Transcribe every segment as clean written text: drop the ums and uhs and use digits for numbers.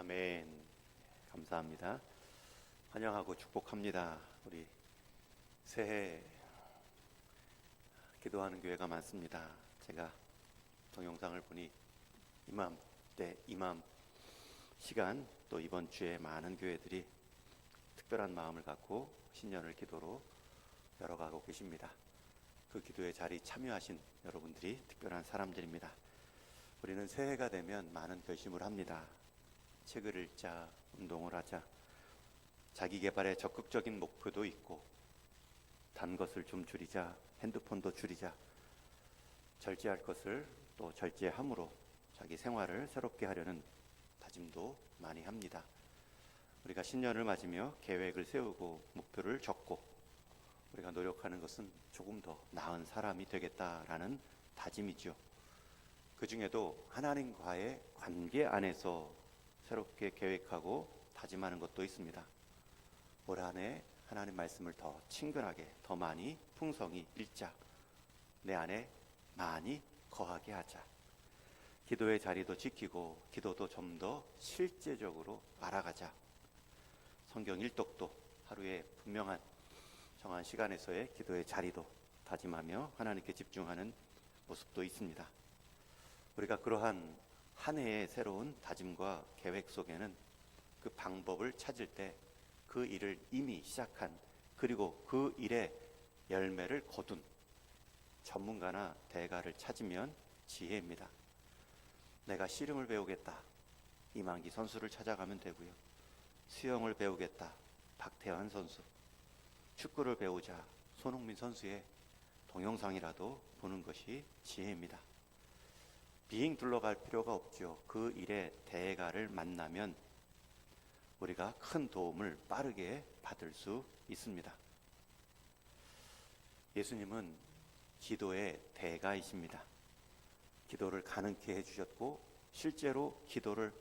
아멘. 감사합니다. 환영하고 축복합니다. 우리 새해 기도하는 교회가 많습니다. 제가 동영상을 보니 이맘 시간 또 이번 주에 많은 교회들이 특별한 마음을 갖고 신년을 기도로 열어가고 계십니다. 그 기도의 자리 참여하신 여러분들이 특별한 사람들입니다. 우리는 새해가 되면 많은 결심을 합니다. 책을 읽자, 운동을 하자, 자기 개발에 적극적인 목표도 있고, 단 것을 좀 줄이자, 핸드폰도 줄이자, 절제할 것을 또 절제함으로 자기 생활을 새롭게 하려는 다짐도 많이 합니다. 우리가 신년을 맞으며 계획을 세우고 목표를 적고 우리가 노력하는 것은 조금 더 나은 사람이 되겠다라는 다짐이죠. 그 중에도 하나님과의 관계 안에서 새롭게 계획하고 다짐하는 것도 있습니다. 올 한 해 하나님 말씀을 더 친근하게, 더 많이 풍성히 읽자. 내 안에 많이 거하게 하자. 기도의 자리도 지키고 기도도 좀 더 실제적으로 알아가자. 성경 일독도 하루에 분명한 정한 시간에서의 기도의 자리도 다짐하며 하나님께 집중하는 모습도 있습니다. 우리가 그러한 한 해의 새로운 다짐과 계획 속에는 그 방법을 찾을 때 그 일을 이미 시작한, 그리고 그 일의 열매를 거둔 전문가나 대가를 찾으면 지혜입니다. 내가 씨름을 배우겠다, 이만기 선수를 찾아가면 되고요. 수영을 배우겠다, 박태환 선수. 축구를 배우자, 손흥민 선수의 동영상이라도 보는 것이 지혜입니다. 빙 둘러갈 필요가 없죠. 그 일의 대가를 만나면 우리가 큰 도움을 빠르게 받을 수 있습니다. 예수님은 기도의 대가이십니다. 기도를 가능케 해주셨고 실제로 기도를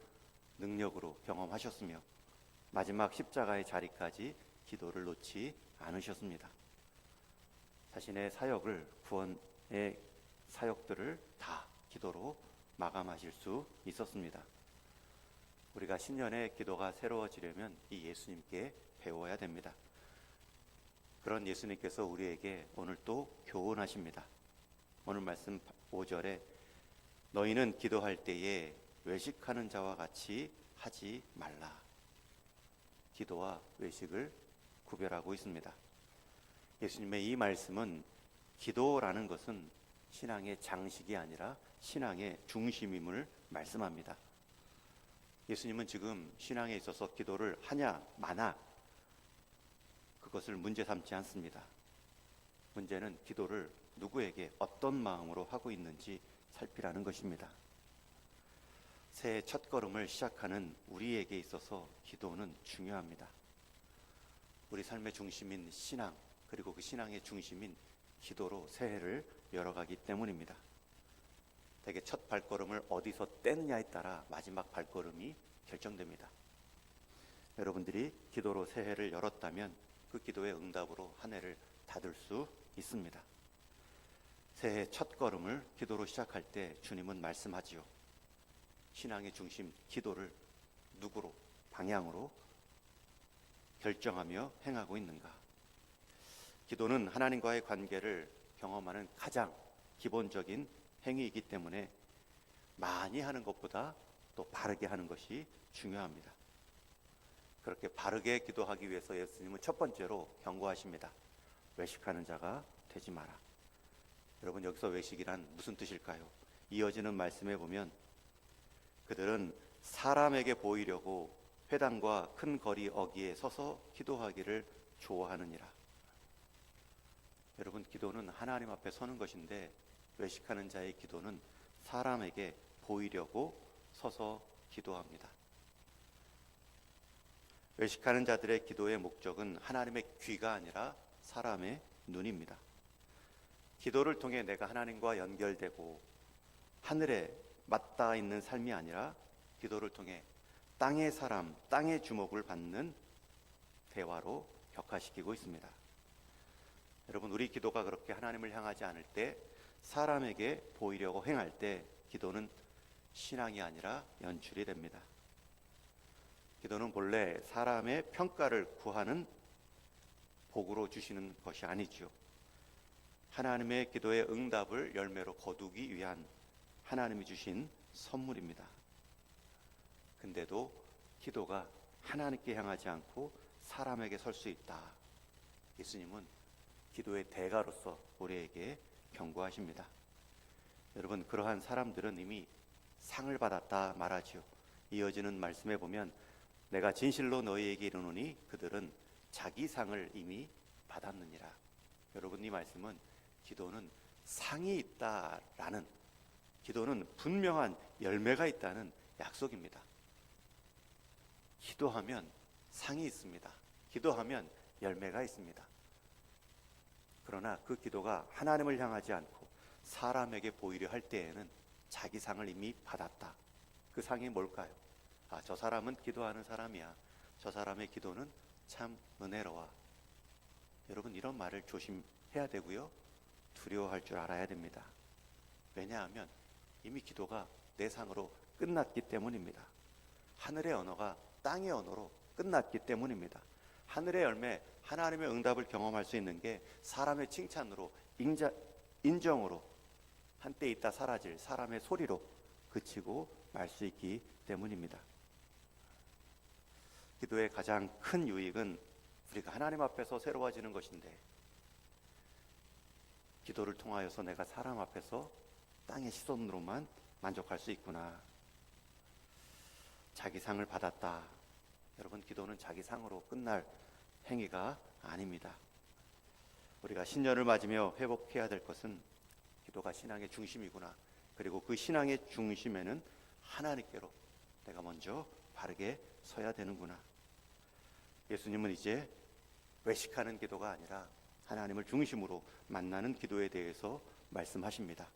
능력으로 경험하셨으며 마지막 십자가의 자리까지 기도를 놓지 않으셨습니다. 자신의 사역을, 구원의 사역들을 다 기도로 마감하실 수 있었습니다. 우리가 신년에 기도가 새로워지려면 이 예수님께 배워야 됩니다. 그런 예수님께서 우리에게 오늘 또 교훈하십니다. 오늘 말씀 5절에 너희는 기도할 때에 외식하는 자와 같이 하지 말라. 기도와 외식을 구별하고 있습니다. 예수님의 이 말씀은 기도라는 것은 신앙의 장식이 아니라 신앙의 중심임을 말씀합니다. 예수님은 지금 신앙에 있어서 기도를 하냐 마나 그것을 문제 삼지 않습니다. 문제는 기도를 누구에게 어떤 마음으로 하고 있는지 살피라는 것입니다. 새해 첫 걸음을 시작하는 우리에게 있어서 기도는 중요합니다. 우리 삶의 중심인 신앙, 그리고 그 신앙의 중심인 기도로 새해를 열어가기 때문입니다. 대개 첫 발걸음을 어디서 떼느냐에 따라 마지막 발걸음이 결정됩니다. 여러분들이 기도로 새해를 열었다면 그 기도의 응답으로 한 해를 닫을 수 있습니다. 새해 첫 걸음을 기도로 시작할 때 주님은 말씀하지요. 신앙의 중심 기도를 누구로, 방향으로 결정하며 행하고 있는가? 기도는 하나님과의 관계를 경험하는 가장 기본적인 행위이기 때문에 많이 하는 것보다 또 바르게 하는 것이 중요합니다. 그렇게 바르게 기도하기 위해서 예수님은 첫 번째로 경고하십니다. 외식하는 자가 되지 마라. 여러분, 여기서 외식이란 무슨 뜻일까요? 이어지는 말씀에 보면 그들은 사람에게 보이려고 회당과 큰 거리 어귀에 서서 기도하기를 좋아하느니라. 여러분, 기도는 하나님 앞에 서는 것인데 외식하는 자의 기도는 사람에게 보이려고 서서 기도합니다. 외식하는 자들의 기도의 목적은 하나님의 귀가 아니라 사람의 눈입니다. 기도를 통해 내가 하나님과 연결되고 하늘에 맞닿아 있는 삶이 아니라 기도를 통해 땅의 사람, 땅의 주목을 받는 대화로 격화시키고 있습니다. 여러분, 우리 기도가 그렇게 하나님을 향하지 않을 때, 사람에게 보이려고 행할 때 기도는 신앙이 아니라 연출이 됩니다. 기도는 본래 사람의 평가를 구하는 복으로 주시는 것이 아니지요. 하나님의 기도의 응답을 열매로 거두기 위한 하나님이 주신 선물입니다. 근데도 기도가 하나님께 향하지 않고 사람에게 설 수 있다. 예수님은 기도의 대가로서 우리에게 경고하십니다. 여러분, 그러한 사람들은 이미 상을 받았다 말하지요. 이어지는 말씀에 보면 내가 진실로 너희에게 이르노니 그들은 자기 상을 이미 받았느니라. 여러분, 이 말씀은 기도는 상이 있다라는, 기도는 분명한 열매가 있다는 약속입니다. 기도하면 상이 있습니다. 기도하면 열매가 있습니다. 그러나 그 기도가 하나님을 향하지 않고 사람에게 보이려 할 때에는 자기 상을 이미 받았다. 그 상이 뭘까요? 저 사람은 기도하는 사람이야. 저 사람의 기도는 참 은혜로워. 여러분, 이런 말을 조심해야 되고요. 두려워할 줄 알아야 됩니다. 왜냐하면 이미 기도가 내 상으로 끝났기 때문입니다. 하늘의 언어가 땅의 언어로 끝났기 때문입니다. 하늘의 열매, 하나님의 응답을 경험할 수 있는 게 사람의 칭찬으로, 인정으로, 한때 있다 사라질 사람의 소리로 그치고 말 수 있기 때문입니다. 기도의 가장 큰 유익은 우리가 하나님 앞에서 새로워지는 것인데, 기도를 통하여서 내가 사람 앞에서 땅의 시선으로만 만족할 수 있구나. 자기 상을 받았다. 여러분, 기도는 자기 상으로 끝날 행위가 아닙니다. 우리가 신년을 맞으며 회복해야 될 것은 기도가 신앙의 중심이구나. 그리고 그 신앙의 중심에는 하나님께로 내가 먼저 바르게 서야 되는구나. 예수님은 이제 외식하는 기도가 아니라 하나님을 중심으로 만나는 기도에 대해서 말씀하십니다.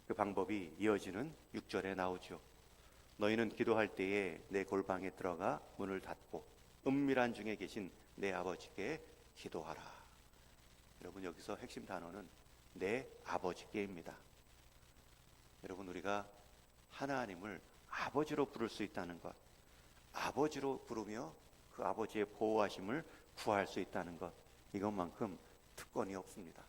그 방법이 이어지는 6절에 나오죠. 너희는 기도할 때에 내 골방에 들어가 문을 닫고 은밀한 중에 계신 내 아버지께 기도하라. 여러분, 여기서 핵심 단어는 내 아버지께입니다. 여러분, 우리가 하나님을 아버지로 부를 수 있다는 것, 아버지로 부르며 그 아버지의 보호하심을 구할 수 있다는 것, 이것만큼 특권이 없습니다.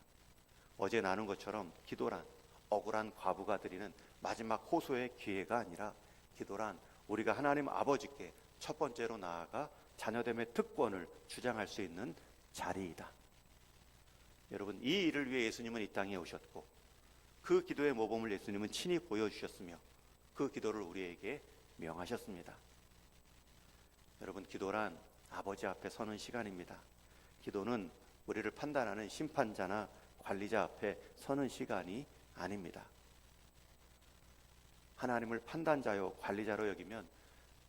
어제 나눈 것처럼 기도란 억울한 과부가 드리는 마지막 호소의 기회가 아니라, 기도란 우리가 하나님 아버지께 첫 번째로 나아가 자녀됨의 특권을 주장할 수 있는 자리이다. 여러분, 이 일을 위해 예수님은 이 땅에 오셨고, 그 기도의 모범을 예수님은 친히 보여주셨으며 그 기도를 우리에게 명하셨습니다. 여러분, 기도란 아버지 앞에 서는 시간입니다. 기도는 우리를 판단하는 심판자나 관리자 앞에 서는 시간이 아닙니다. 하나님을 판단자요 관리자로 여기면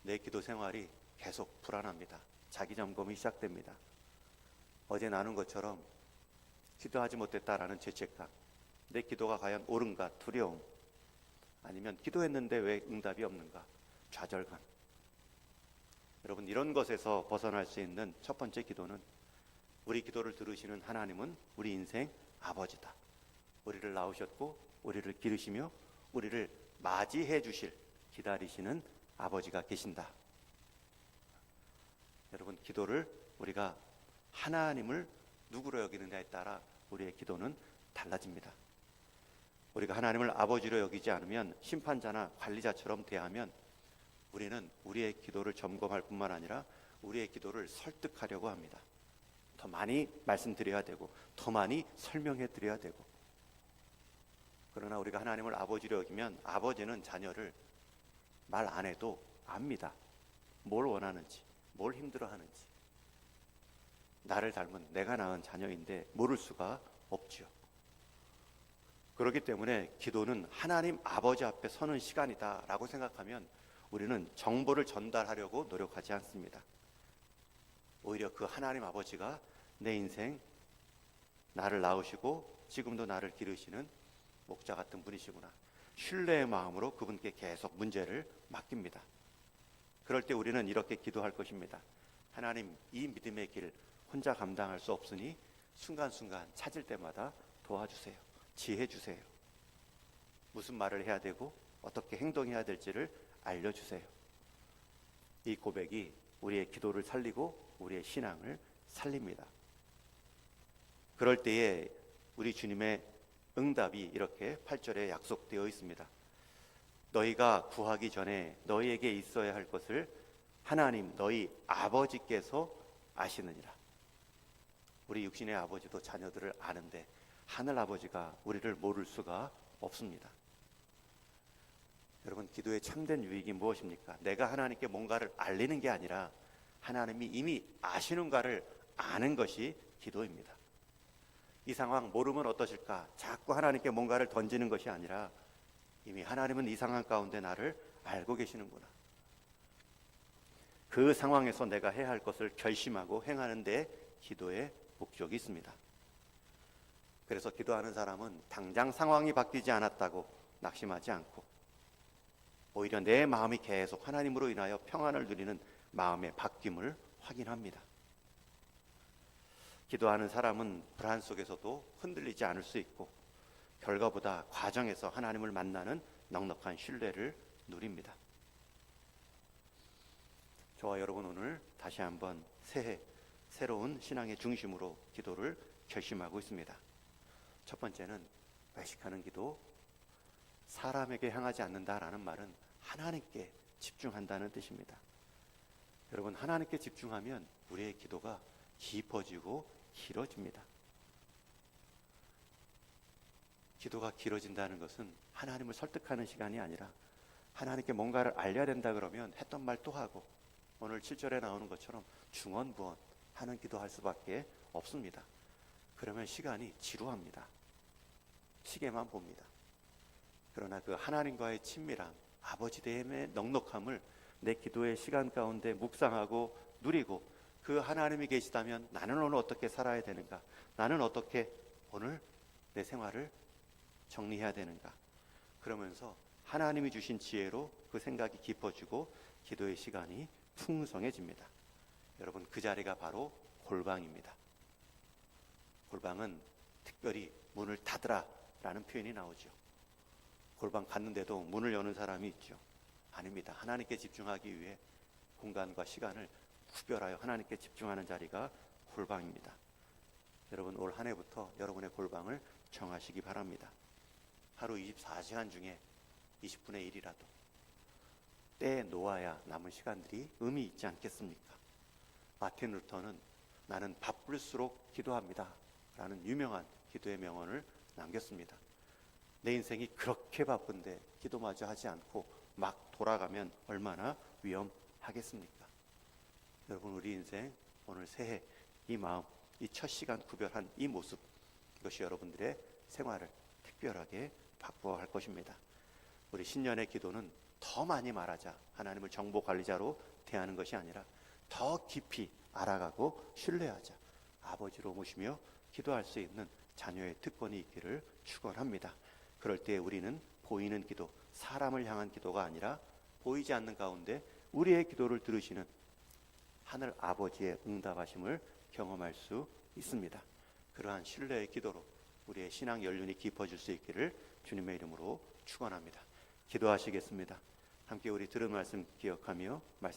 내 기도 생활이 계속 불안합니다. 자기 점검이 시작됩니다. 어제 나눈 것처럼 기도하지 못했다라는 죄책감, 내 기도가 과연 옳은가 두려움, 아니면 기도했는데 왜 응답이 없는가 좌절감. 여러분, 이런 것에서 벗어날 수 있는 첫 번째 기도는, 우리 기도를 들으시는 하나님은 우리 인생 아버지다. 우리를 낳으셨고 우리를 기르시며 우리를 맞이해 주실, 기다리시는 아버지가 계신다. 여러분, 기도를 우리가 하나님을 누구로 여기느냐에 따라 우리의 기도는 달라집니다. 우리가 하나님을 아버지로 여기지 않으면, 심판자나 관리자처럼 대하면, 우리는 우리의 기도를 점검할 뿐만 아니라 우리의 기도를 설득하려고 합니다. 더 많이 말씀드려야 되고 더 많이 설명해 드려야 되고. 그러나 우리가 하나님을 아버지로 여기면 아버지는 자녀를 말 안 해도 압니다. 뭘 원하는지, 뭘 힘들어하는지. 나를 닮은, 내가 낳은 자녀인데 모를 수가 없죠. 그렇기 때문에 기도는 하나님 아버지 앞에 서는 시간이다 라고 생각하면 우리는 정보를 전달하려고 노력하지 않습니다. 오히려 그 하나님 아버지가 내 인생, 나를 낳으시고 지금도 나를 기르시는 목자 같은 분이시구나, 신뢰의 마음으로 그분께 계속 문제를 맡깁니다. 그럴 때 우리는 이렇게 기도할 것입니다. 하나님, 이 믿음의 길 혼자 감당할 수 없으니 순간순간 찾을 때마다 도와주세요. 지혜 주세요. 무슨 말을 해야 되고 어떻게 행동해야 될지를 알려주세요. 이 고백이 우리의 기도를 살리고 우리의 신앙을 살립니다. 그럴 때에 우리 주님의 응답이 이렇게 8절에 약속되어 있습니다. 너희가 구하기 전에 너희에게 있어야 할 것을 하나님 너희 아버지께서 아시느니라. 우리 육신의 아버지도 자녀들을 아는데 하늘 아버지가 우리를 모를 수가 없습니다. 여러분, 기도의 참된 유익이 무엇입니까? 내가 하나님께 뭔가를 알리는 게 아니라 하나님이 이미 아시는가를 아는 것이 기도입니다. 이 상황 모르면 어떠실까? 자꾸 하나님께 뭔가를 던지는 것이 아니라 이미 하나님은 이 상황 가운데 나를 알고 계시는구나. 그 상황에서 내가 해야 할 것을 결심하고 행하는 데 기도의 목적이 있습니다. 그래서 기도하는 사람은 당장 상황이 바뀌지 않았다고 낙심하지 않고 오히려 내 마음이 계속 하나님으로 인하여 평안을 누리는 마음의 바뀜을 확인합니다. 기도하는 사람은 불안 속에서도 흔들리지 않을 수 있고 결과보다 과정에서 하나님을 만나는 넉넉한 신뢰를 누립니다. 저와 여러분 오늘 다시 한번 새해 새로운 신앙의 중심으로 기도를 결심하고 있습니다. 첫 번째는 외식하는 기도, 사람에게 향하지 않는다라는 말은 하나님께 집중한다는 뜻입니다. 여러분, 하나님께 집중하면 우리의 기도가 깊어지고 길어집니다. 기도가 길어진다는 것은 하나님을 설득하는 시간이 아니라 하나님께 뭔가를 알려야 된다 그러면 했던 말 또 하고 오늘 7절에 나오는 것처럼 중언부언 하는 기도할 수밖에 없습니다. 그러면 시간이 지루합니다. 시계만 봅니다. 그러나 그 하나님과의 친밀함, 아버지 됨의 넉넉함을 내 기도의 시간 가운데 묵상하고 누리고 그 하나님이 계시다면 나는 오늘 어떻게 살아야 되는가? 나는 어떻게 오늘 내 생활을 정리해야 되는가? 그러면서 하나님이 주신 지혜로 그 생각이 깊어지고 기도의 시간이 풍성해집니다. 여러분, 그 자리가 바로 골방입니다. 골방은 특별히 문을 닫으라 라는 표현이 나오죠. 골방 갔는데도 문을 여는 사람이 있죠. 아닙니다. 하나님께 집중하기 위해 공간과 시간을 구별하여 하나님께 집중하는 자리가 골방입니다. 여러분, 올 한 해부터 여러분의 골방을 정하시기 바랍니다. 하루 24시간 중에 20분의 1이라도 때에 놓아야 남은 시간들이 의미 있지 않겠습니까? 마틴 루터는 나는 바쁠수록 기도합니다 라는 유명한 기도의 명언을 남겼습니다. 내 인생이 그렇게 바쁜데 기도마저 하지 않고 막 돌아가면 얼마나 위험하겠습니까? 여러분, 우리 인생 오늘 새해 이 마음, 이 첫 시간 구별한 이 모습, 이것이 여러분들의 생활을 특별하게 바꾸어 할 것입니다. 우리 신년의 기도는 더 많이 말하자 하나님을 정보관리자로 대하는 것이 아니라 더 깊이 알아가고 신뢰하자 아버지로 모시며 기도할 수 있는 자녀의 특권이 있기를 축원합니다. 그럴 때 우리는 보이는 기도, 사람을 향한 기도가 아니라 보이지 않는 가운데 우리의 기도를 들으시는 하늘 아버지의 응답하심을 경험할 수 있습니다. 그러한 신뢰의 기도로 우리의 신앙 연륜이 깊어질 수 있기를 주님의 이름으로 축원합니다. 기도하시겠습니다. 함께 우리 들은 말씀 기억하며 말씀